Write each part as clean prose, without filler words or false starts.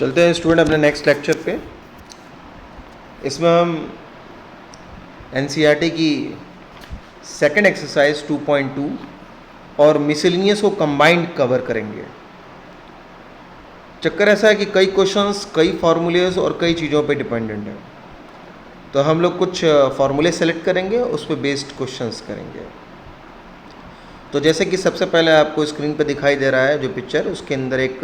चलते हैं स्टूडेंट अपने नेक्स्ट लेक्चर पे। इसमें हम एनसीईआरटी की सेकंड एक्सरसाइज 2.2 और मिसलेनियस को कंबाइंड कवर करेंगे। चक्कर ऐसा है कि कई क्वेश्चंस, कई फार्मूलेज और कई चीज़ों पे डिपेंडेंट है, तो हम लोग कुछ फार्मूले सेलेक्ट करेंगे, उस पर बेस्ड क्वेश्चंस करेंगे। तो जैसे कि सबसे पहले आपको स्क्रीन पे दिखाई दे रहा है जो पिक्चर, उसके अंदर एक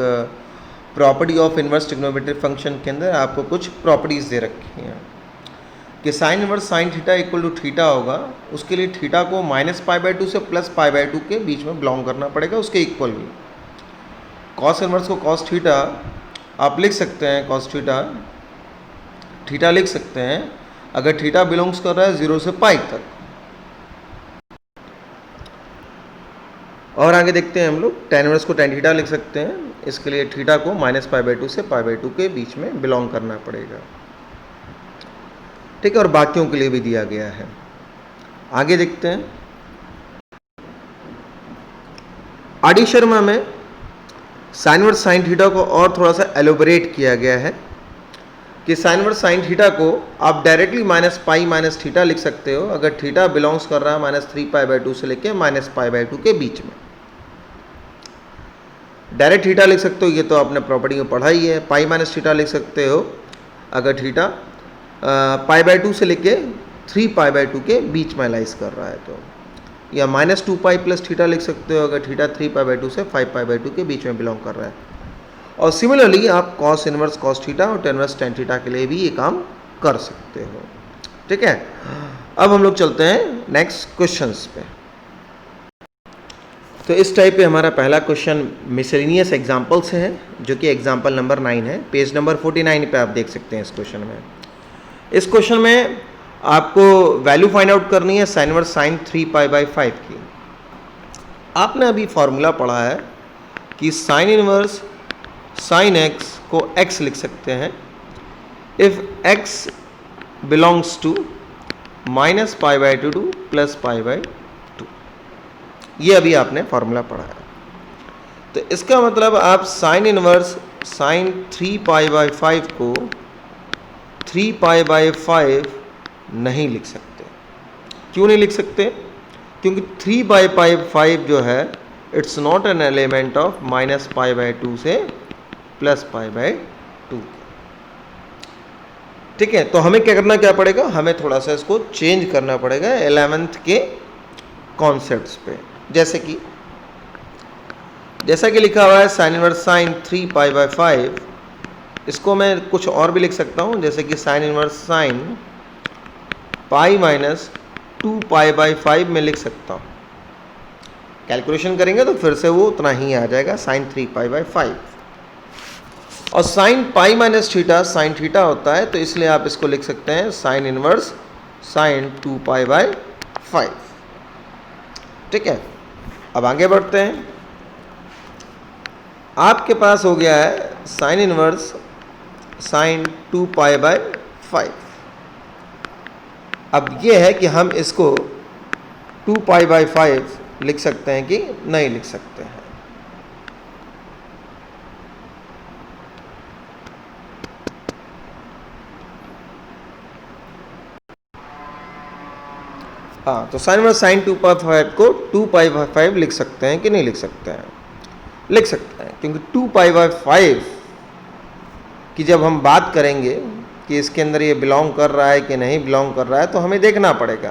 property of inverse trigonometric function के अंदर आपको कुछ प्रॉपर्टीज़ दे रखी हैं कि sine inverse sine theta equal to theta होगा। उसके लिए थीटा को -π/2 से +π/2 के बीच में बिलोंग करना पड़ेगा, उसके इक्वल भी। कॉस इन्वर्स को कॉस थीटा आप लिख सकते हैं, कॉस थीटा लिख सकते हैं अगर थीटा बिलोंग्स कर रहा है 0 से π तक। और आगे देखते हैं हम लोग tan इन्वर्स को tan थीटा लिख सकते हैं, इसके लिए थीटा को -π/2 से π/2 के बीच में बिलोंग करना पड़ेगा। ठीक है, और बाकियों के लिए भी दिया गया है। आगे देखते हैं आर डी शर्मा में साइन इन्वर्स साइन थीटा को और थोड़ा सा एलोबरेट किया गया है कि साइन इन्वर्स साइन थीटा को आप डायरेक्टली -π - थीटा लिख सकते हो अगर थीटा बिलोंग्स कर रहा है -3π/2 से लेके -π/2 के बीच में। डायरेक्ट थीटा लिख सकते हो, ये तो आपने प्रॉपर्टी में पढ़ा ही है। π - थीटा लिख सकते हो अगर थीटा π/2 से लेके 3π/2 के बीच में लाइज कर रहा है तो, या -2π + थीटा लिख सकते हो अगर थीटा 3π/2 से 5π/2 के बीच में बिलोंग कर रहा है। और सिमिलरली आप कॉस इन्वर्स कॉस थीटा और tan इन्वर्स tan थीटा के लिए भी ये काम कर सकते हो। ठीक है, अब हम लोग चलते हैं नेक्स्ट क्वेश्चंस पे। तो इस टाइप पे हमारा पहला क्वेश्चन मिसलेनियस एग्जाम्पल से है, जो कि एग्जाम्पल नंबर 9 है। पेज नंबर 49 पे आप देख सकते हैं इस क्वेश्चन में। इस क्वेश्चन में आपको वैल्यू फाइंड आउट करनी है साइन इन्वर्स साइन 3π/5 की। आपने अभी फॉर्मूला पढ़ा है कि साइन इन्वर्स साइन x को x लिख सकते हैं if x belongs to -π/2 to +π/2। ये अभी आपने फॉर्मूला पढ़ा है। तो इसका मतलब आप साइन इन्वर्स साइन 3π/5 को 3π/5 नहीं लिख सकते। क्यों नहीं लिख सकते? क्योंकि 3π/5 जो है it's not an element of -π/2 से +π/2। ठीक है, तो हमें क्या करना क्या पड़ेगा, हमें थोड़ा सा इसको चेंज करना पड़ेगा 11th के कॉन्सेप्ट्स पे। जैसा कि लिखा हुआ है साइन इन्वर्स साइन 3π/5, इसको मैं कुछ और भी लिख सकता हूँ, जैसे कि साइन इन्वर्स साइन π - 2π/5 में लिख सकता हूँ। कैलकुलेशन करेंगे तो फिर से वो उतना ही आ जाएगा, साइन 3π/5। और साइन π - थीटा साइन थीटा होता है, तो इसलिए आप इसको लिख सकते हैं साइन इन्वर्स साइन 2π/5। ठीक है, अब आगे बढ़ते हैं। आपके पास हो गया है साइन इन्वर्स साइन 2π/5। अब ये है कि हम इसको 2π/5 लिख सकते हैं कि नहीं लिख सकते हैं। हाँ, तो साइन इन्वर्स साइन 2π/5 को 2π/5 लिख सकते हैं कि नहीं लिख सकते हैं? लिख सकते हैं, क्योंकि 2π/5 कि जब हम बात करेंगे कि इसके अंदर ये बिलोंग कर रहा है कि नहीं बिलोंग कर रहा है, तो हमें देखना पड़ेगा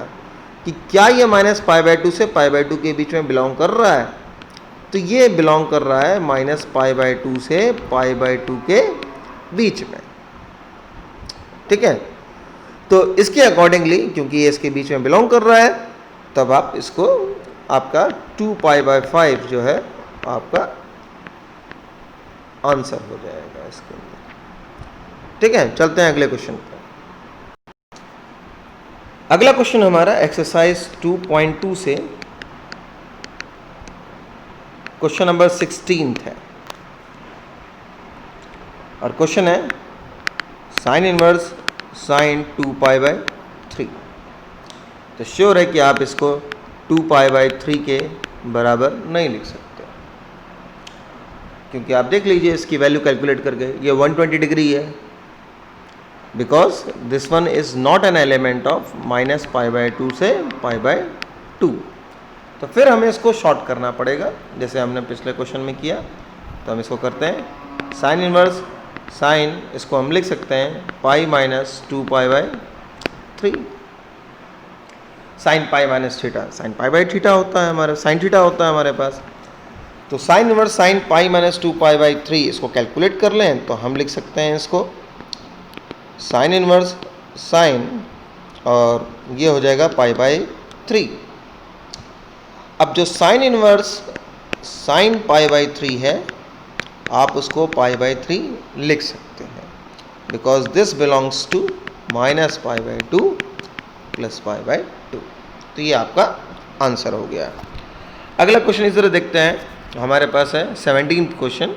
कि क्या ये -π/2 से π/2 के बीच में बिलोंग कर रहा है। तो ये बिलोंग कर रहा है -π/2 से π/2 के बीच में। ठीक है, तो इसके अकॉर्डिंगली क्योंकि ये इसके बीच में बिलोंग कर रहा है, तब आप इसको आपका 2π/5 जो है आपका आंसर हो जाएगा इसके अंदर। ठीक है, चलते हैं अगले क्वेश्चन पर। अगला क्वेश्चन हमारा एक्सरसाइज 2.2 से क्वेश्चन नंबर 16 है, और क्वेश्चन है साइन इन्वर्स साइन 2π/3। तो श्योर है कि आप इसको 2π/3 के बराबर नहीं लिख सकते। क्योंकि आप देख लीजिए इसकी वैल्यू कैलकुलेट करके, ये 120 डिग्री है, because this one is not an element of -π/2 से π/2। तो फिर हमें इसको शॉर्ट करना पड़ेगा, जैसे हमने पिछले क्वेश्चन में किया। तो हम इसको करते हैं साइन इनवर्स साइन, इसको हम लिख सकते हैं π-2π/3 sine pi minus theta, sine π/थीटा होता है हमारे, साइन थीटा होता है हमारे पास। तो साइन इनवर्स साइन π-2π/3 इसको कैलकुलेट कर लें तो हम लिख सकते हैं इसको साइन इनवर्स साइन, और ये हो जाएगा π/3। अब जो साइन इनवर्स साइन π/3 है, आप उसको π/3 लिख सकते हैं, बिकॉज दिस बिलोंग्स टू -π/2 + π/2। तो ये आपका आंसर हो गया। अगला क्वेश्चन इस तरह देखते हैं, हमारे पास है 17th क्वेश्चन।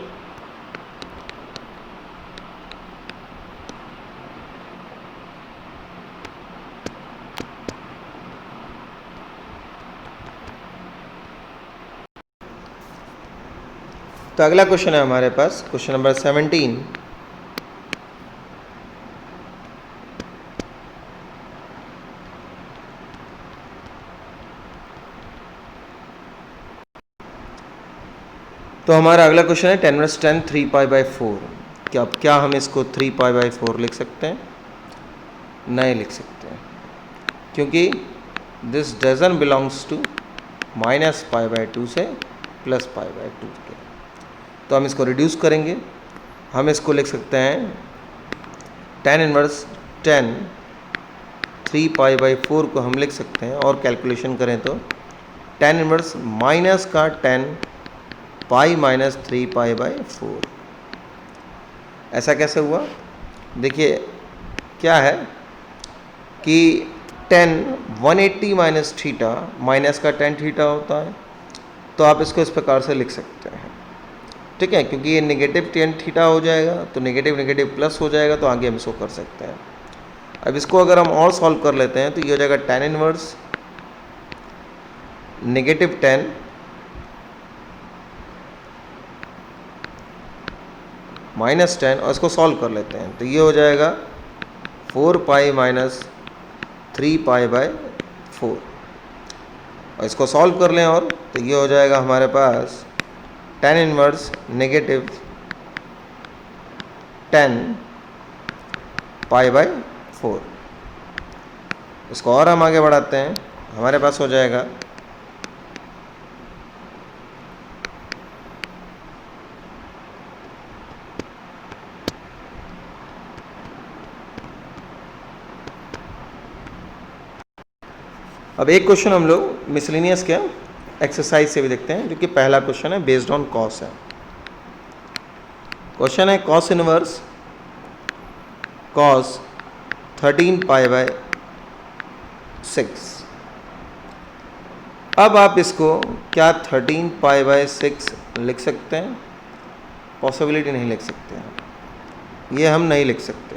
तो अगला क्वेश्चन है हमारे पास क्वेश्चन नंबर 17। तो हमारा अगला क्वेश्चन है 10 - 10 3π/4। क्या हम इसको 3π/4 लिख सकते हैं? नहीं लिख सकते हैं, क्योंकि दिस डजन बिलोंग्स टू -π/2 से +π/2 के। तो हम इसको रिड्यूस करेंगे, हम इसको लिख सकते हैं tan इनवर्स 10 3π/4 को हम लिख सकते हैं, और कैलकुलेशन करें तो tan इनवर्स माइनस का 10 π-3π/4। ऐसा कैसे हुआ? देखिए क्या है कि 10 180 माइनस थीटा, माइनस का 10 थीटा होता है, तो आप इसको इस प्रकार से लिख सकते हैं, ठीक है, क्योंकि ये नेगेटिव 10 थीटा हो जाएगा, तो नेगेटिव नेगेटिव प्लस हो जाएगा, तो आगे हम इसको कर सकते हैं। अब इसको अगर हम और सॉल्व कर लेते हैं तो ये हो जाएगा tan इनवर्स -10 -10, और इसको सॉल्व कर लेते हैं तो ये हो जाएगा 4π - 3π/4, और इसको सॉल्व कर लें और तो ये हो जाएगा हमारे पास tan इनवर्स -10 π/4। इसको और हम आगे बढ़ाते हैं, हमारे पास हो जाएगा अब एक क्वेश्चन हम लोग मिसलिनियस के एक्सरसाइज से भी देखते हैं, जो कि पहला क्वेश्चन है बेस्ड ऑन कॉस है। क्वेश्चन है कॉस इनवर्स कॉस 13π/6। अब आप इसको क्या 13π/6 लिख सकते हैं? पॉसिबिलिटी नहीं लिख सकते हैं, ये हम नहीं लिख सकते।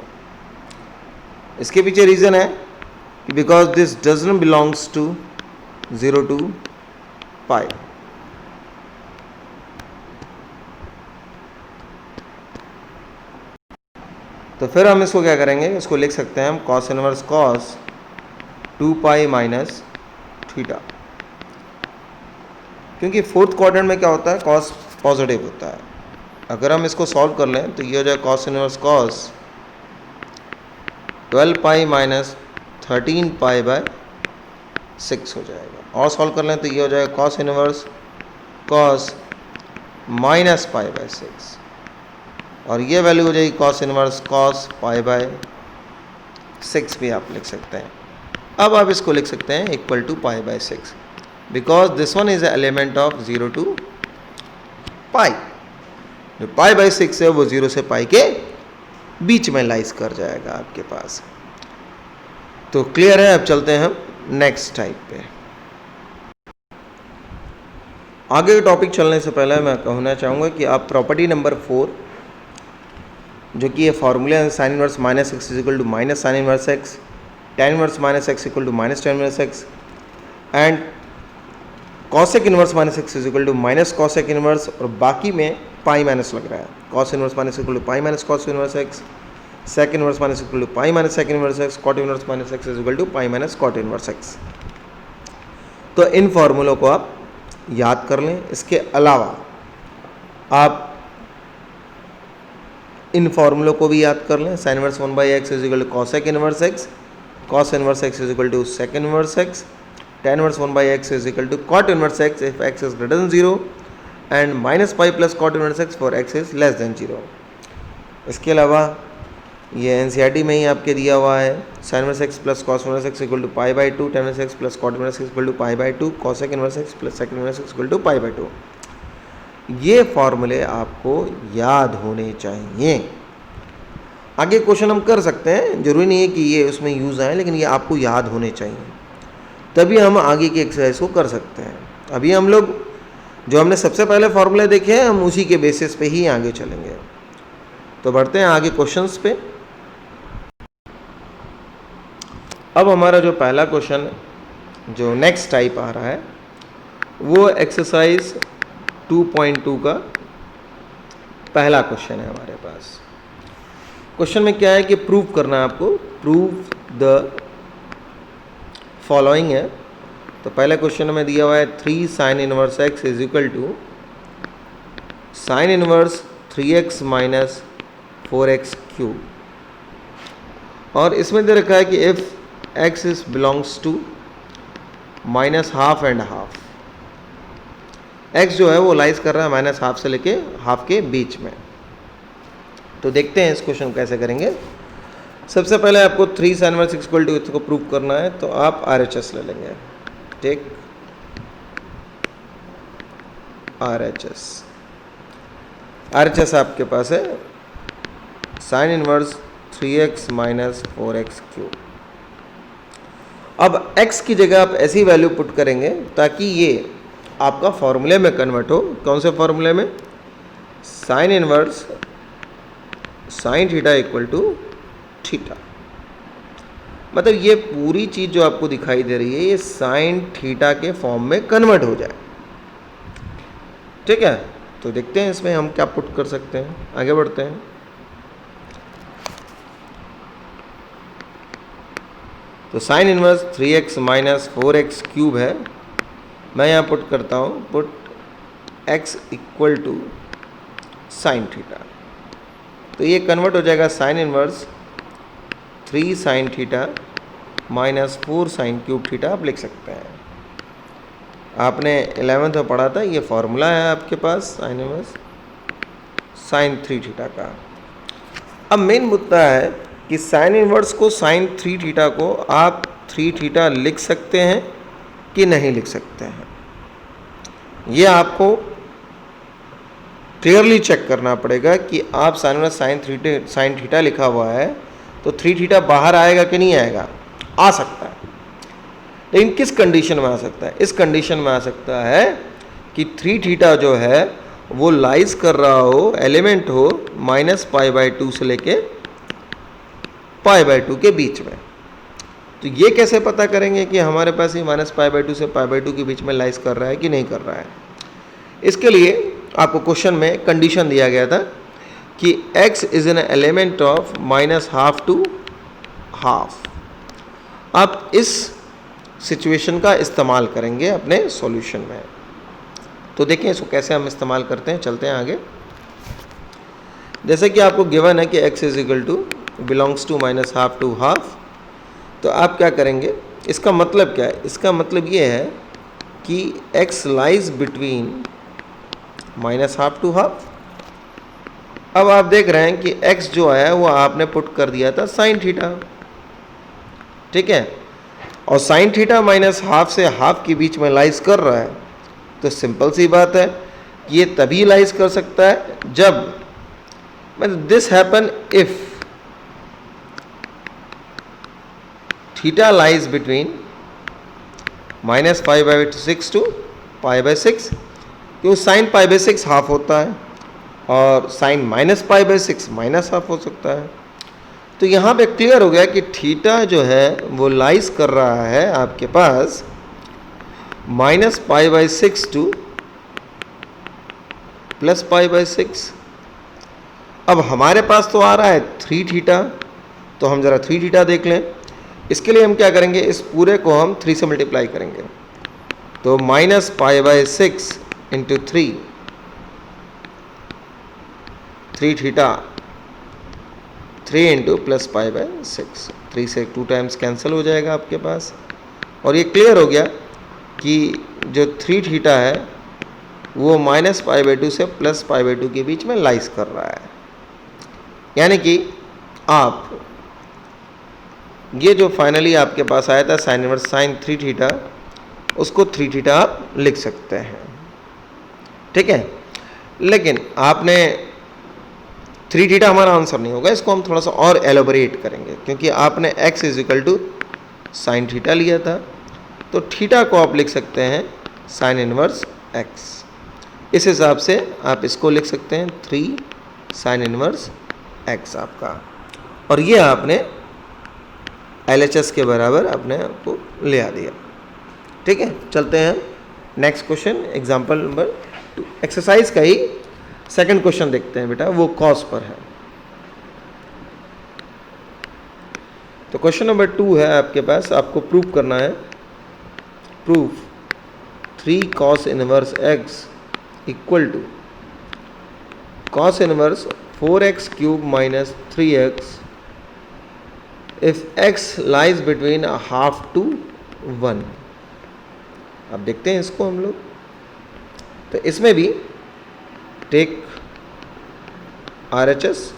इसके पीछे रीज़न है because this doesn't belongs to 0 to π। तो फिर हम इसको क्या करेंगे, इसको लिख सकते हैं हम cos inverse cos 2π minus theta, क्योंकि फोर्थ क्वाड्रेंट में क्या होता है, कॉस पॉजिटिव होता है। अगर हम इसको सॉल्व कर लें तो ये हो जाए कॉस इनवर्स कॉस 12π माइनस 13π/6 हो जाएगा, और सॉल्व कर लें तो ये हो जाएगा कॉस इनवर्स कॉस -π/6, और ये वैल्यू हो जाएगी कॉस इनवर्स कॉस π/6 भी आप लिख सकते हैं। अब आप इसको लिख सकते हैं equal to π/6, because this one is element of 0 to π। जो π/6 है वो 0 से π के बीच में लाइज कर जाएगा आपके पास। तो क्लियर है। अब चलते हैं हम नेक्स्ट टाइप पे। आगे टॉपिक चलने से पहले मैं कहना चाहूँगा कि आप प्रॉपर्टी नंबर 4, जो कि ये फार्मूला है sine inverse minus X is equal to minus sine inverse X, tan inverse minus x equal to minus tan inverse X, and cosec inverse minus X is equal to minus cosec inverse, और बाकी में pi minus लग रहा है, cos inverse minus equal to pi minus cos inverse X, sec inverse minus equal to pi minus sec inverse X, cot inverse minus X is equal to pi minus cot inverse X. तो इन फॉर्मूलों को आप याद कर लें। इसके अलावा आप इन फॉर्मूलों को भी याद कर लें। Sine inverse 1/x is equal to cosec inverse X, cos inverse X is equal to sec inverse X, tan inverse 1/x is equal to cot inverse X if x is greater than 0 and minus pi plus cot inverse X for x is less than 0। इसके अलावा ये NCERT में ही आपके दिया हुआ है, sine inverse x plus cos inverse x equal to π/2, tan inverse x plus cot inverse x equal to π/2, cosec inverse x plus sec inverse x equal to π/2। ये फॉर्मूले आपको याद होने चाहिए। आगे क्वेश्चन हम कर सकते हैं, जरूरी नहीं है कि ये उसमें यूज़ आए, लेकिन ये आपको याद होने चाहिए, तभी हम आगे की एक्सरसाइज को कर सकते हैं। अभी हम लोग जो हमने सबसे पहले फॉर्मूले देखे हैं, हम उसी के बेसिस पे ही आगे चलेंगे। तो बढ़ते हैं आगे क्वेश्चंस पे। अब हमारा जो पहला क्वेश्चन जो नेक्स्ट टाइप आ रहा है वो एक्सरसाइज 2.2 का पहला क्वेश्चन है हमारे पास। क्वेश्चन में क्या है कि प्रूव करना है आपको, प्रूव द फॉलोइंग है। तो पहले क्वेश्चन में दिया हुआ है 3 sine inverse X is equal to sine inverse 3x minus 4x cube, और इसमें दे रखा है कि if x is belongs to minus half and half, x जो है वो लाइज कर रहा है माइनस हाफ से लेके हाफ के बीच में। तो देखते हैं इस क्वेश्चन को कैसे करेंगे। सबसे पहले आपको 3 साइन इनवर्स इक्वल टू इसको प्रूव करना है, तो आप RHS ले लेंगे। ठीक, RHS आपके पास है sine inverse 3x minus 4x cube. अब x की जगह आप ऐसी वैल्यू पुट करेंगे ताकि ये आपका फॉर्मूले में कन्वर्ट हो। कौन से फॉर्मूले में? Sine inverse sine theta equal to theta. मतलब ये पूरी चीज़ जो आपको दिखाई दे रही है ये साइन थीटा के फॉर्म में कन्वर्ट हो जाए। ठीक है, तो देखते हैं इसमें हम क्या पुट कर सकते हैं। आगे बढ़ते हैं। तो sign inverse 3x minus 4x cube है, मैं यहाँ पुट करता हूँ, put x equal to sine theta. तो ये कन्वर्ट हो जाएगा sine inverse 3 sine theta minus 4 sine cube theta आप लिख सकते हैं। आपने 11th में पढ़ा था, ये फॉर्मूला है आपके पास साइन इनवर्स साइन 3 थीटा का। अब मेन मुद्दा है कि साइन इनवर्स को साइन 3 थीटा को आप 3 थीटा लिख सकते हैं कि नहीं लिख सकते हैं। ये आपको क्लियरली चेक करना पड़ेगा कि आप साइन इनवर्स साइन थीटा लिखा हुआ है तो 3 थीटा बाहर आएगा कि नहीं आएगा। आ सकता है, लेकिन किस कंडीशन में आ सकता है? इस कंडीशन में आ सकता है कि 3 थीटा जो है वो लाइज कर रहा हो, एलिमेंट हो माइनस π/2 से लेके π/2 के बीच में। तो ये कैसे पता करेंगे कि हमारे पास ये माइनस π/2 से π/2 के बीच में लाइज कर रहा है कि नहीं कर रहा है? इसके लिए आपको क्वेश्चन में कंडीशन दिया गया था कि x is an element of minus half to half. आप इस सिचुएशन का इस्तेमाल करेंगे अपने सॉल्यूशन में। तो देखें इसको कैसे हम इस्तेमाल करते हैं। चलते हैं आगे। जैसे कि आपको गिवन है कि x is equal to belongs to minus half to half, तो आप क्या करेंगे? इसका मतलब क्या है? इसका मतलब ये है कि x lies between minus half to half. अब आप देख रहे हैं कि x जो है वो आपने पुट कर दिया था साइन थीटा। ठीक है, और साइन थीटा माइनस हाफ से हाफ के बीच में लाइज कर रहा है, तो सिंपल सी बात है ये तभी लाइज कर सकता है जब मतलब this happen if theta lies between minus π/6 to π/6, क्योंकि साइन π/6 हाफ होता है और साइन माइनस π/6 माइनस हाफ हो सकता है। तो यहाँ पे क्लियर हो गया कि थीटा जो है वो लाइज कर रहा है आपके पास minus pi by 6 to plus pi by 6। अब हमारे पास तो आ रहा है 3 थीटा, तो हम ज़रा 3 थीटा देख लें। इसके लिए हम क्या करेंगे, इस पूरे को हम 3 से मल्टीप्लाई करेंगे। तो minus pi by 6 into 3 theta, 3 into plus pi by 6, 3 से 2 टाइम्स कैंसिल हो जाएगा आपके पास। और ये क्लियर हो गया कि जो 3 थीटा है वो माइनस पाई बाई 2 से प्लस पाई बाई 2 के बीच में लाइज कर रहा है। यानी कि आप ये जो फाइनली आपके पास आया था साइन इनवर्स साइन 3 थीटा, उसको 3 थीटा आप लिख सकते हैं, ठीक है। लेकिन आपने 3 थीटा हमारा आंसर नहीं होगा, इसको हम थोड़ा सा और एलोबरेट करेंगे, क्योंकि आपने x is equal to sine theta लिया था, तो थीटा को आप लिख सकते हैं साइन इनवर्स x। इस हिसाब से आप इसको लिख सकते हैं 3 साइन इनवर्स x आपका, और ये आपने LHS के बराबर अपने आपको ले आ दिया, ठीक है। चलते हैं next question, example number 2। Exercise का ही सेकंड क्वेश्चन देखते हैं बेटा, वो कॉस पर है। तो क्वेश्चन नंबर 2 है आपके पास, आपको प्रूव करना है, proof 3 cos inverse x equal to cos inverse 4x cube minus 3x if x lies between half to 1। अब देखते हैं इसको हम लोग। तो इसमें भी टेक RHS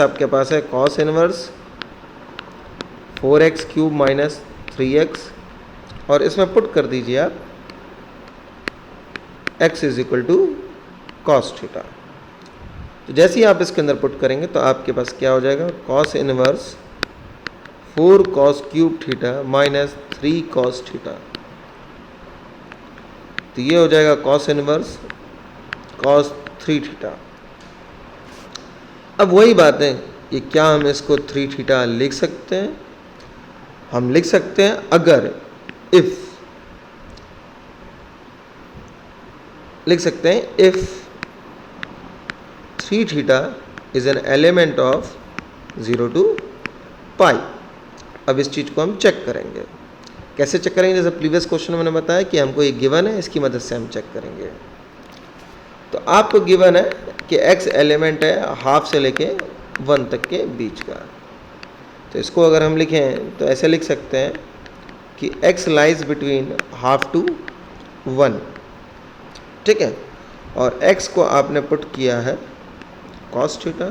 आपके पास है cos inverse 4x cube minus 3x, और इसमें पुट कर दीजिए आप x is equal to cos theta. तो जैसे ही आप इसके अंदर पुट करेंगे तो आपके पास क्या हो जाएगा, cos inverse 4 cos cube theta minus 3 cos theta. तो ये हो जाएगा कॉस इनवर्स कॉस 3 थीटा। अब वही बात है कि क्या हम इसको 3 थीटा लिख सकते हैं? हम लिख सकते हैं अगर इफ लिख सकते हैं if 3 theta is an element of 0 to pi. अब इस चीज़ को हम चेक करेंगे। कैसे चेक करेंगे? जैसे प्रीवियस क्वेश्चन में मैंने बताया कि हमको एक गिवन है, इसकी मदद से हम चेक करेंगे। तो आपको गिवन है कि x एलिमेंट है हाफ से लेके 1 तक के बीच का। तो इसको अगर हम लिखें तो ऐसे लिख सकते हैं कि x lies between half to 1, ठीक है। और x को आपने पुट किया है कॉस थीटा,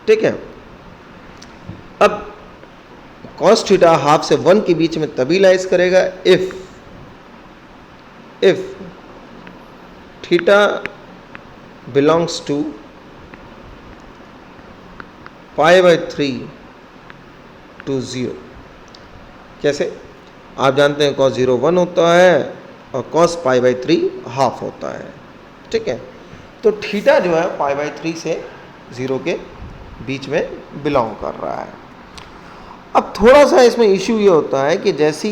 ठीक है। अब कॉस थीटा हाफ से 1 के बीच में तभी लाइज करेगा if theta belongs to pi by 3 to 0। कैसे? आप जानते हैं कॉस 0 1 होता है और कॉस पाई बाई 3 हाफ होता है, ठीक है। तो थीटा जो है पाई बाई 3 से 0 के बीच में बिलोंग कर रहा है। अब थोड़ा सा इसमें इश्यू ये होता है कि जैसी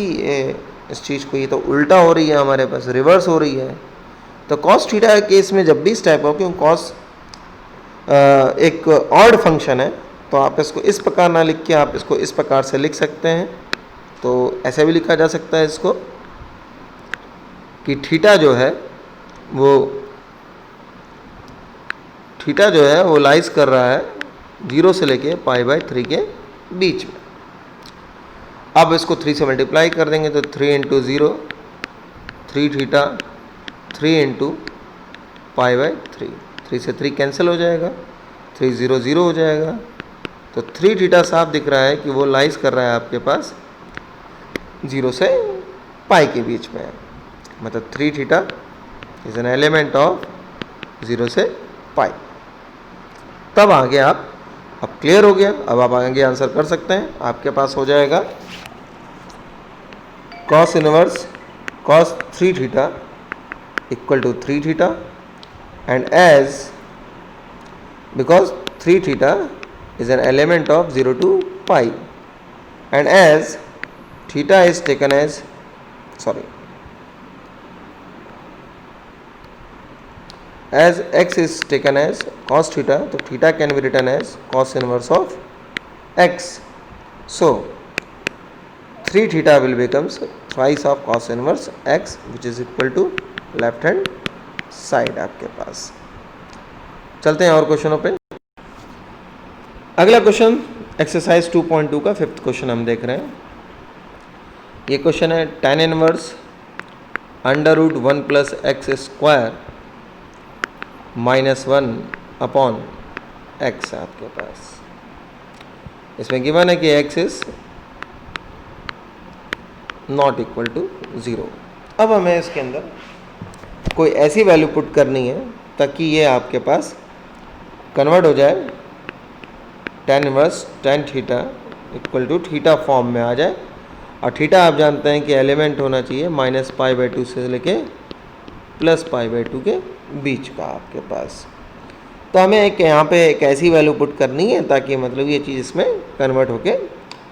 इस चीज़ को ये तो उल्टा हो रही है, हमारे पास रिवर्स हो रही है। तो कॉस थीटा के केस में जब भी इस टाइप हो, क्योंकि कॉस एक ऑड फंक्शन है, तो आप इसको इस प्रकार ना लिख के आप इसको इस प्रकार से लिख सकते हैं। तो ऐसे भी लिखा जा सकता है इसको कि थीटा जो है वो लाइज कर रहा है 0 से लेके पाई बाई 3 के बीच में। अब इसको 3 से मल्टीप्लाई कर देंगे तो 3 into 0 3 theta 3 into pi by 3, 3 से 3 कैंसिल हो जाएगा, 3 0 0 हो जाएगा। तो 3 थीटा साफ दिख रहा है कि वो लाइज कर रहा है आपके पास 0 से पाई के बीच में, मतलब 3 theta is an element of 0 से पाई। तब आगे आप, अब क्लियर हो गया, अब आप आगे आंसर कर सकते हैं। आपके पास हो जाएगा cos inverse cos 3 theta equal to 3 theta, and as because 3 theta is an element of 0 to pi, and as theta is taken as as x is taken as cos theta, तो theta can be written as cos inverse of x. So 3 theta will becomes twice of cos inverse x, which is equal to left hand side आपके पास. चलते हैं और क्वेश्चनों पे. अगला question exercise 2.2 का 5th question हम देख रहे हैं. ये क्वेश्चन है tan inverse under root 1 plus X square -1 upon X है आपके पास. इसमें गिवन है कि x is not equal to 0. अब हमें इसके अंदर कोई ऐसी वैल्यू पुट करनी है ताकि ये आपके पास कन्वर्ट हो जाए tan inverse tan theta equal to theta form में आ जाए. और थीटा आप जानते हैं कि एलिमेंट होना चाहिए -π/2 से लेके +π/2 के बीच का आपके पास. तो हमें एक यहाँ पे एक ऐसी वैल्यू पुट करनी है ताकि मतलब ये चीज़ इसमें कन्वर्ट होके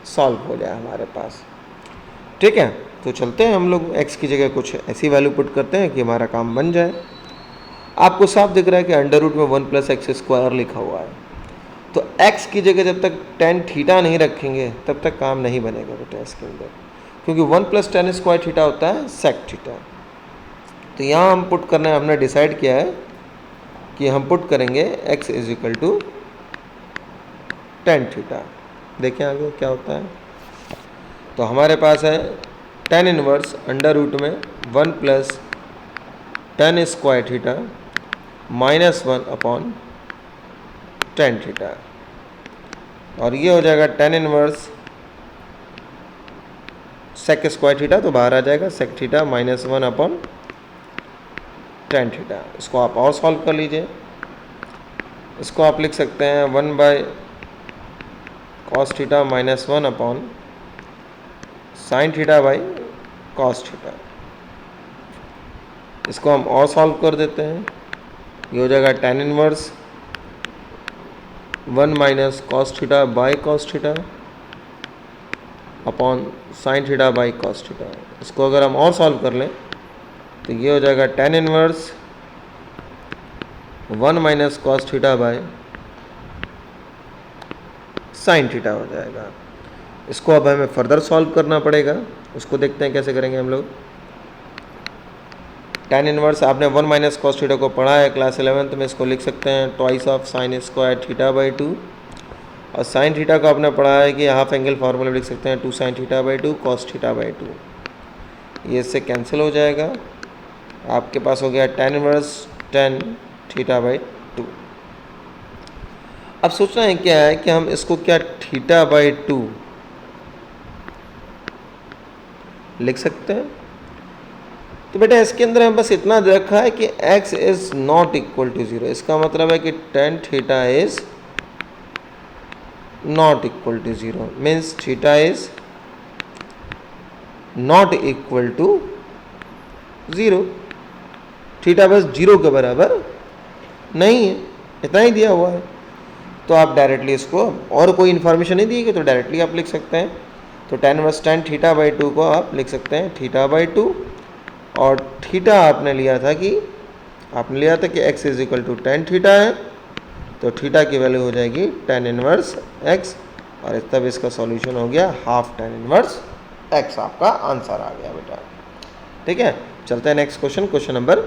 सॉल्व हो जाए हमारे पास. ठीक है, तो चलते हैं हम लोग x की जगह कुछ ऐसी वैल्यू पुट करते हैं कि हमारा काम बन जाए. आपको साफ दिख रहा है कि अंडर रूट में 1 प्लस एक्स स्क्वायर लिखा हुआ है. तो x की जगह जब तक tan थीटा नहीं रखेंगे तब तक काम नहीं बनेगा बेटा इसके अंदर, क्योंकि 1 प्लस tan स्क्वायर थीटा होता है सेक थीटा. तो यहाँ हम पुट करना है, हमने डिसाइड किया है कि हम पुट करेंगे x is equal to tan theta. देखें आगे क्या होता है. तो हमारे पास है tan इनवर्स अंडर रूट में 1 plus tan square theta -1 upon tan theta. और ये हो जाएगा tan inverse sec square theta, तो बाहर आ जाएगा sec theta -1 upon tan theta. इसको आप और सॉल्व कर लीजिए. इसको आप लिख सकते हैं 1 cos theta -1 upon sin theta cos theta. इसको हम और सॉल्व कर देते हैं. ये हो जाएगा tan inverse 1 cos theta cos theta upon sin theta cos theta. इसको अगर हम और सॉल्व कर लें तो ये हो जाएगा tan inverse 1 cos theta sin theta हो जाएगा. इसको अब हमें फर्दर सॉल्व करना पड़ेगा. उसको देखते हैं कैसे करेंगे हम लोग. tan इनवर्स आपने 1 cos थीटा को पढ़ा है क्लास 11th में. इसको लिख सकते हैं twice of sin square theta 2. और sin थीटा को आपने पढ़ा है कि हाफ एंगल फार्मूला लिख सकते हैं 2 sin थीटा 2 cos थीटा 2. ये इससे कैंसिल हो जाएगा. आपके पास हो गया tan इनवर्स tan थीटा 2. अब सोचना है क्या है कि हम इसको क्या थीटा 2 लिख सकते हैं. तो बेटा इसके अंदर हम बस इतना रखा है कि x is not equal to 0. इसका मतलब है कि tan theta is not equal to 0 means theta is not equal to 0. Theta बस 0 के बराबर नहीं है, इतना ही दिया हुआ है. तो आप डायरेक्टली इसको और कोई इन्फॉर्मेशन नहीं दी गई तो डायरेक्टली आप लिख सकते हैं. तो tan इनवर्स tan थीटा 2 को आप लिख सकते हैं थीटा 2. और थीटा आपने लिया था कि x is equal to tan theta है. तो थीटा की वैल्यू हो जाएगी tan इनवर्स x. और तब इसका सॉल्यूशन हो गया हाफ tan इनवर्स x. आपका आंसर आ गया बेटा. ठीक है, चलते हैं नेक्स्ट क्वेश्चन, क्वेश्चन नंबर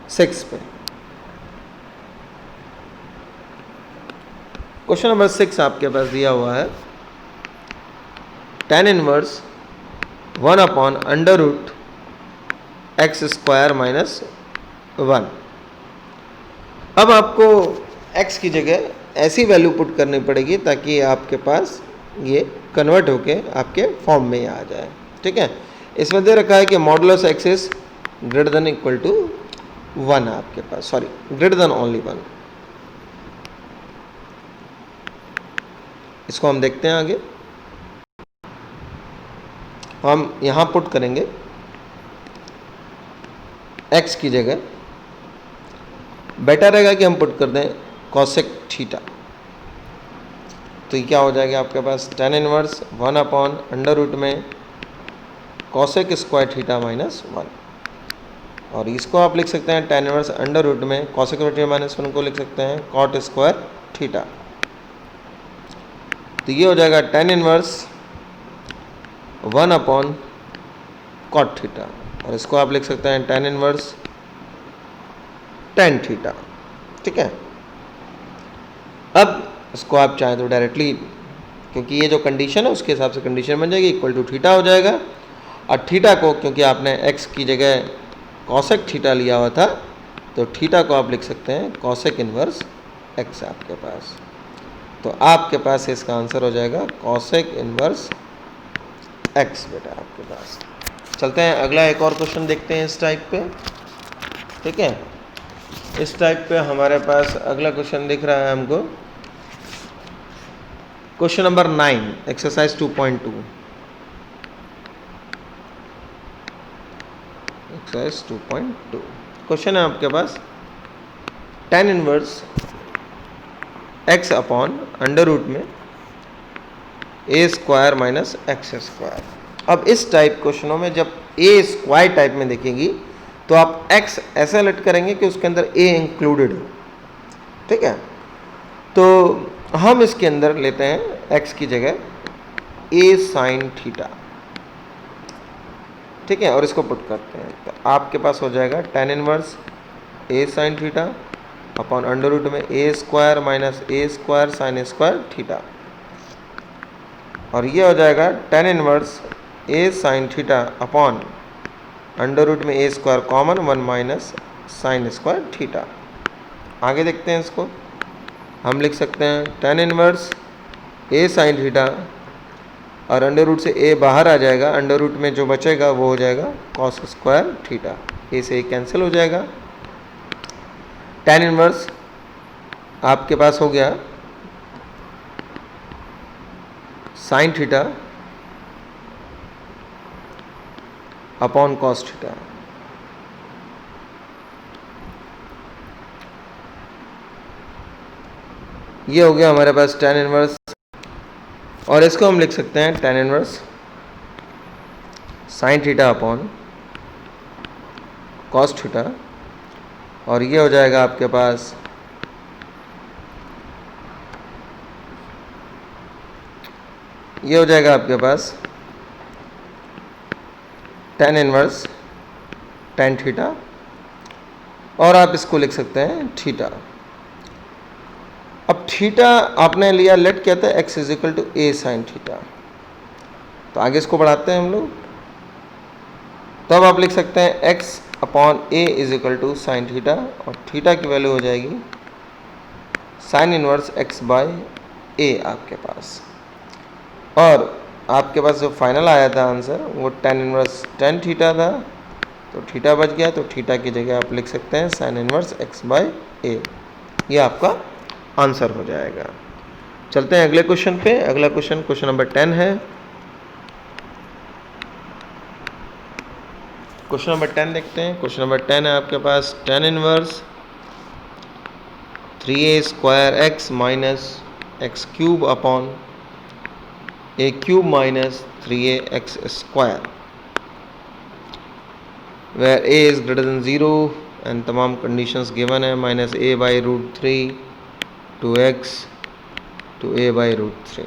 6 पे. क्वेश्चन नंबर 6 आपके पास दिया हुआ है tan inverse 1 upon under root X square -1. अब आपको x की जगह ऐसी वैल्यू पुट करनी पड़ेगी ताकि आपके पास ये कन्वर्ट होके आपके फॉर्म में आ जाए. ठीक है, इसमें दे रखा है कि modulus x is greater than equal to 1 आपके पास, सॉरी ग्रेटर देन ओनली 1. इसको हम देखते हैं आगे. हम यहाँ पुट करेंगे x की जगह. बेटर रहेगा कि हम पुट कर दें कॉसेक थीटा. तो ये क्या हो जाएगा आपके पास, tan inverse 1 upon under root में कॉसेक स्क्वायर थीटा माइनस 1, और इसको आप लिख सकते हैं tan इनवर्स अंडर रूट में कॉसेक स्क्वायर थीटा माइनस 1 को लिख सकते हैं कॉट स्क्वायर थीटा। तो ये हो जाएगा tan inverse 1 upon cot theta, और इसको आप लिख सकते हैं tan इनवर्स tan थीटा। ठीक है, अब इसको आप चाहें तो डायरेक्टली, क्योंकि ये जो कंडीशन है उसके हिसाब से कंडीशन बन जाएगी, इक्वल टू थीटा हो जाएगा, और थीटा को क्योंकि आपने x की जगह कॉसेक थीटा लिया हुआ था, तो थीटा को आप लिख सकते हैं कॉसेक इनवर्स x आपके पास। तो आपके पास इसका आंसर हो जाएगा कॉसेक इनवर्स x बेटा आपके पास। चलते हैं अगला एक और क्वेश्चन देखते हैं इस टाइप पे। ठीक है, इस टाइप पे हमारे पास अगला क्वेश्चन दिख रहा है हमको, question number 9 exercise 2.2। Exercise 2.2 question है आपके पास tan inverse x upon under root में a square minus x square. अब इस टाइप क्वेश्चनों में जब a स्क्वायर टाइप में देखेंगी तो आप x ऐसा सेलेक्ट करेंगे कि उसके अंदर a इंक्लूडेड हो। ठीक है, तो हम इसके अंदर लेते हैं x की जगह a साइन थीटा। ठीक है, और इसको पुट करते हैं, तो आपके पास हो जाएगा tan inverse a sine theta upon under root में a square minus a square sine square theta, और ये हो जाएगा tan inverse a sine theta upon under root में a square common 1 minus sine square theta. आगे देखते हैं इसको, हम लिख सकते हैं tan inverse a sine theta, और अंडर रूट से a बाहर आ जाएगा, अंडर रूट में जो बचेगा वो हो जाएगा कॉस स्क्वायर थीटा, a से a कैंसिल हो जाएगा। tan इनवर्स आपके पास हो गया sign theta upon cos theta. ये हो गया हमारे पास tan इनवर्स, और इसको हम लिख सकते हैं tan inverse sine theta upon cos theta, और ये हो जाएगा आपके पास tan इनवर्स tan थीटा, और आप इसको लिख सकते हैं थीटा। अब थीटा आपने लिया, लेट क्या था, x is equal to a sine theta, तो आगे इसको बढ़ाते हैं हम लोग, तब आप लिख सकते हैं x upon a is equal to sine theta, और थीटा की वैल्यू हो जाएगी sine inverse x by a आपके पास, और आपके पास जो फाइनल आया था आंसर वो tan इनवर्स tan थीटा था, तो थीटा बच गया, तो थीटा की जगह आप लिख सकते हैं sine inverse x by a, ये आपका आंसर हो जाएगा। चलते हैं अगले क्वेश्चन पे। अगला क्वेश्चन क्वेश्चन नंबर 10 है। क्वेश्चन नंबर 10 देखते हैं। क्वेश्चन नंबर 10 है आपके पास tan inverse 3a square x minus x cube upon a cube minus 3a x square, where a is greater than 0 and तमाम कंडीशंस गिवन है, minus a by root 3 to x to a by root 3।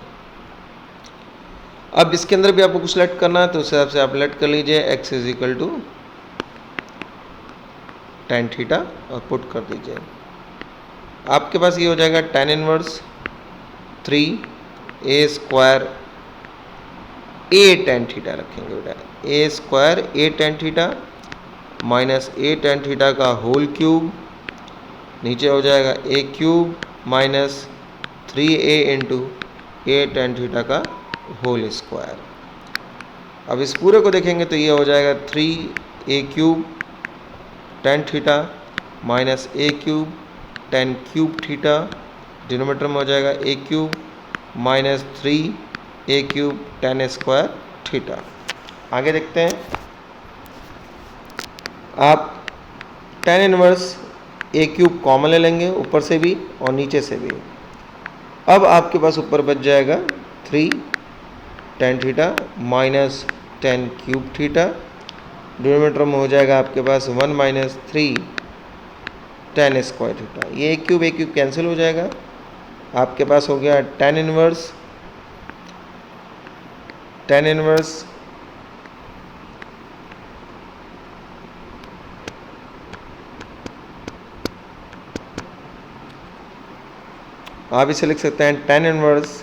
अब इसके अंदर भी आपको कुछ late करना है, तो उस हिसाब से आप लेट कर लीजिए x is equal to tan theta और पुट कर दीजिए। आपके पास ये हो जाएगा tan inverse 3a square a tan theta रखेंगे बेटा, a square a tan theta minus a tan theta का होल क्यूब, नीचे हो जाएगा a cube minus 3a into a tan theta का होल स्क्वायर। अब इस पूरे को देखेंगे तो ये हो जाएगा 3a cube tan theta minus a cube tan cube theta, denominator में हो जाएगा a cube minus 3a cube tan square theta. आगे देखते हैं, आप tan inverse a cube common ले लेंगे ऊपर से भी और नीचे से भी, अब आपके पास ऊपर बच जाएगा 3 tan theta minus 10 cube theta, denominator में हो जाएगा आपके पास 1 माइनस 3 tan स्क्वायर थीटा। ये एक क्यूब कैंसिल हो जाएगा, आपके पास हो गया tan इनवर्स आप इसे लिख सकते हैं tan इनवर्स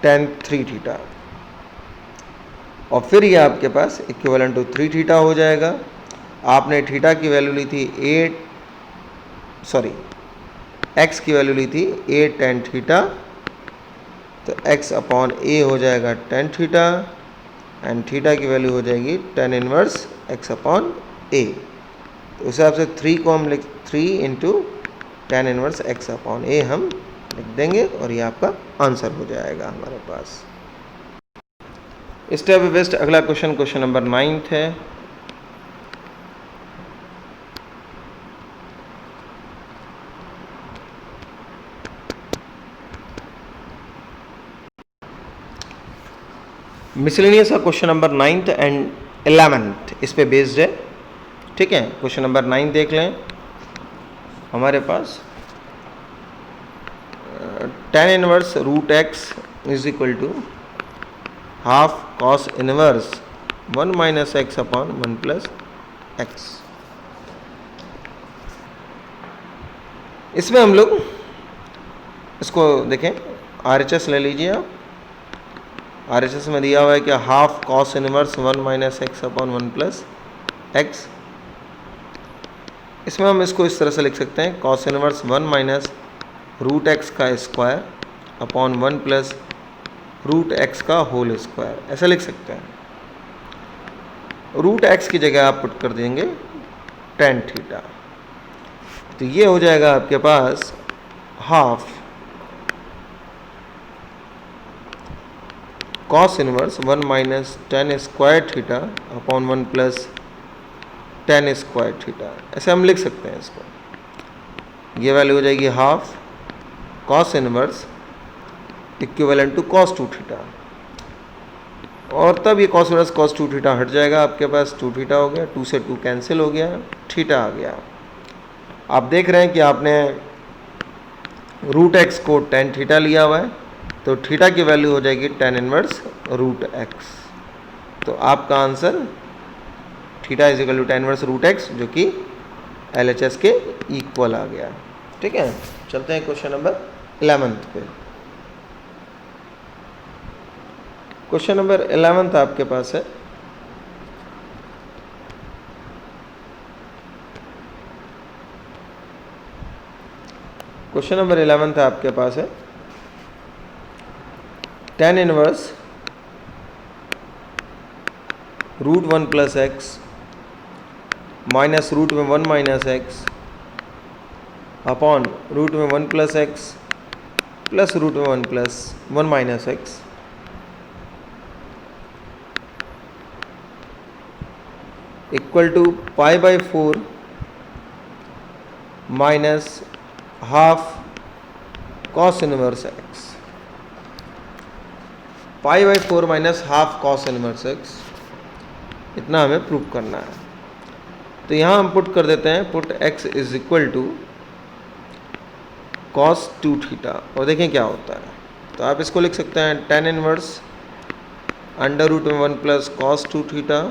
tan 3 थीटा, और फिर ये आपके पास इक्विवेलेंट टू 3 थीटा हो जाएगा। आपने थीटा की वैल्यू ली थी x की वैल्यू ली थी 8 tan थीटा, तो x अपॉन a हो जाएगा tan थीटा, एंड थीटा की वैल्यू हो जाएगी tan inverse x upon a। तो उस हिसाब से 3 को हम 3 into tan inverse x upon a हम लिख देंगे, और ये आपका आंसर हो जाएगा हमारे पास। स्टेप वेस्ट अगला क्वेश्चन नंबर 9 है। मिसलेनियस का क्वेश्चन नंबर 9 एंड 11 इस पे बेस्ड है, ठीक है। क्वेश्चन नंबर 9 देख लें। हमारे पास tan inverse root x is equal to half cos inverse 1 minus x upon 1 plus x. इसमें हम लोग इसको देखें, RHS ले लीजिए आप। RHS में दिया हुआ है कि half cos inverse 1 minus x upon 1 plus x. इसमें हम इसको इस तरह से लिख सकते हैं, cos inverse 1 minus root x का square upon 1 plus root x का होल स्क्वायर, ऐसा लिख सकते हैं। रूट एक्स की जगह आप पुट कर देंगे tan थीटा, तो ये हो जाएगा आपके पास half cos inverse 1 minus tan square theta upon 1 plus tan square theta, ऐसे हम लिख सकते हैं इसको। ये वैल्यू हो जाएगी half cos inverse equivalent to cos 2 theta, और तब ये cos इनवर्स cos 2 थीटा हट जाएगा, आपके पास 2 थीटा हो गया, 2 से 2 कैंसिल हो गया, थीटा आ गया। आप देख रहे हैं कि आपने रूट एक्स को tan थीटा लिया हुआ है, तो थीटा की वैल्यू हो जाएगी tan इनवर्स रूट एक्स। तो आपका answer theta is equal to tan inverse root x, जो कि LHS के इक्वल आ गया, ठीक है। चलते हैं क्वेश्चन नंबर 11 पे। क्वेश्चन नंबर 11 आपके पास है, क्वेश्चन नंबर 11 आपके पास है tan inverse root 1 plus x minus root में 1 माइनस एक्स अपॉन रूट में 1 प्लस एक्स प्लस रूट में 1 plus 1 minus x equal to pi by 4 minus half cos inverse x. Pi by 4 minus half cos inverse x, इतना हमें prove करना है। तो यहाँ हम पुट कर देते हैं, put x is equal to cos 2 theta, और देखें क्या होता है। तो आप इसको लिख सकते हैं tan इनवर्स अंडर रूट में 1 plus cos 2 theta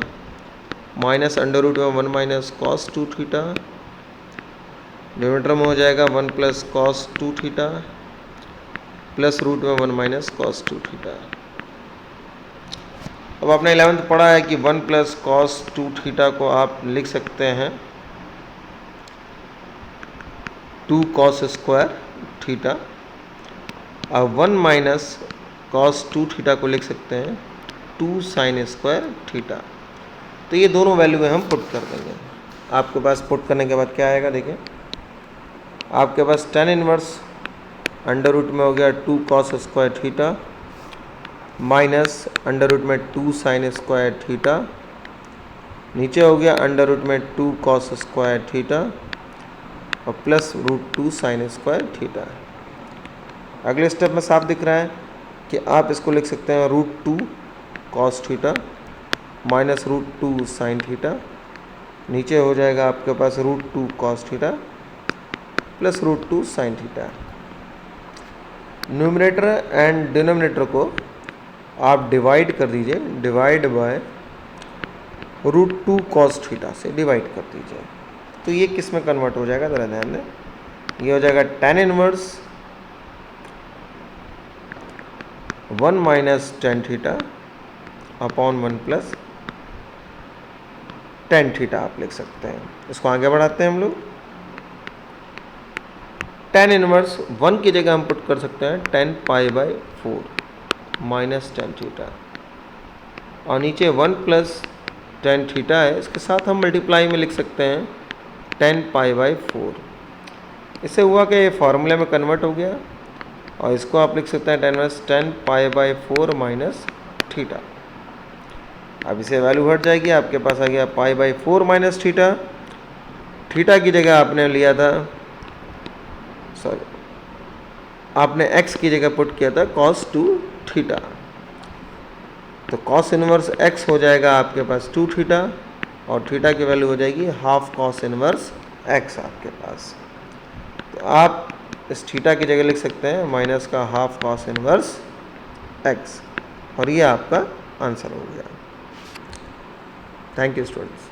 minus under root में 1 माइनस cos 2 थीटा, डिनोमिनेटर में हो जाएगा 1 plus cos 2 theta plus root में 1 माइनस cos 2 थीटा। अब आपने 11th पढ़ा है कि 1 प्लस cos 2 थीटा को आप लिख सकते हैं 2 cos स्क्वायर थीटा, अब 1 माइनस cos 2 थीटा को लिख सकते हैं 2 sin स्क्वायर थीटा। तो ये दोनों वैल्यू हम पुट कर देंगे। आपके पास पुट करने के बाद क्या आएगा, देखिए आपके पास tan इनवर्स अंडर रूट में हो गया 2 cos square theta minus under root में 2 sin स्क्वायर थीटा, नीचे हो गया अंडर रूट में 2 cos स्क्वायर थीटा और प्लस √2 साइन स्क्वायर थीटा। अगले स्टेप में साफ दिख रहा है कि आप इसको लिख सकते हैं √2 cos theta minus √2 sine theta, नीचे हो जाएगा आपके पास √2 cos theta plus √2 sine theta. Numerator and denominator को आप डिवाइड कर दीजिए, डिवाइड बाय √2 कॉस थीटा से डिवाइड कर दीजिए। तो ये किस में कन्वर्ट हो जाएगा, ज़रा ध्यान दें, ये हो जाएगा tan inverse 1 minus tan theta upon 1 plus tan theta आप लिख सकते हैं। इसको आगे बढ़ाते हैं हम लोग। tan इनवर्स 1 की जगह हम पुट कर सकते हैं tan π/4 माइनस tan थीटा, और नीचे 1 प्लस tan थीटा है, इसके साथ हम मल्टीप्लाई में लिख सकते हैं tan π/4। इससे हुआ कि ये फार्मूले में कन्वर्ट हो गया, और इसको आप लिख सकते हैं tan π/4 माइनस थीटा। अब इसे वैल्यू हट जाएगी, आपके पास आ गया π/4 माइनस थीटा। थीटा की जगह आपने लिया था, सॉरी, आपने x की जगह पुट किया था cos 2 थीटा, तो cos इनवर्स x हो जाएगा आपके पास 2 थीटा, और थीटा की वैल्यू हो जाएगी हाफ cos इनवर्स x आपके पास। तो आप इस थीटा की जगह लिख सकते हैं माइनस का हाफ cos इनवर्स x, और ये आपका आंसर हो गया। Thank you students.